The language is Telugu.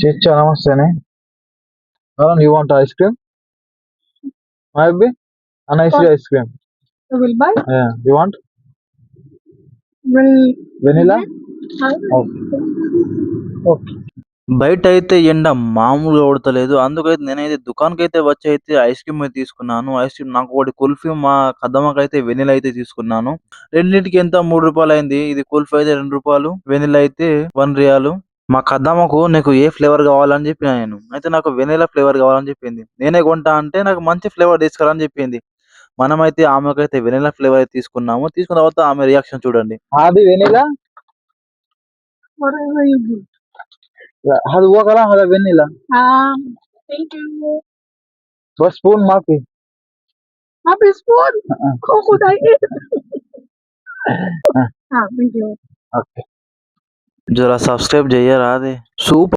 Chicha, namaste. Alan, you want ice cream? Maybe? An ice cream. You will buy? Yeah. You want? Will Vanilla? okay. Okay. బయట అయితే ఎండ మామూలుగా కొడతలేదు. అందుకైతే నేనైతే దుకాణానికైతే వచ్చి అయితే ఐస్ క్రీమ్ అయితే తీసుకున్నాను. ఐస్ క్రీమ్ నాకు ఒకటి కుల్ఫీ, మా కద్దమ్మకైతే వెనిలా అయితే తీసుకున్నాను. రెండిటికి ఎంత రూ. 3 అయింది. ఇది కుల్ఫీ అయితే రూ. 2, వెనిలా అయితే R1. మా కద్దమ్మకు నీకు ఏ ఫ్లేవర్ కావాలని చెప్పిన నేను. అయితే నాకు వెనిలా ఫ్లేవర్ కావాలని చెప్పింది. నేనే కొంటా అంటే నాకు మంచి ఫ్లేవర్ తీసుకురా అని చెప్పింది. మనమైతే ఆమెకైతే వెనిలా ఫ్లేవర్ అయితే తీసుకున్నాము. తీసుకున్న తర్వాత ఆమె రియాక్షన్ చూడండి. అది వెనిలా? Whatever you give. అది वो करा అది వెనిలా. Thank you. बस spoon माफी. Happy spoon. How could I eat? Thank you. Okay. జరా సబ్స్క్రైబ్ చెయ్యరాదే. సూపర్.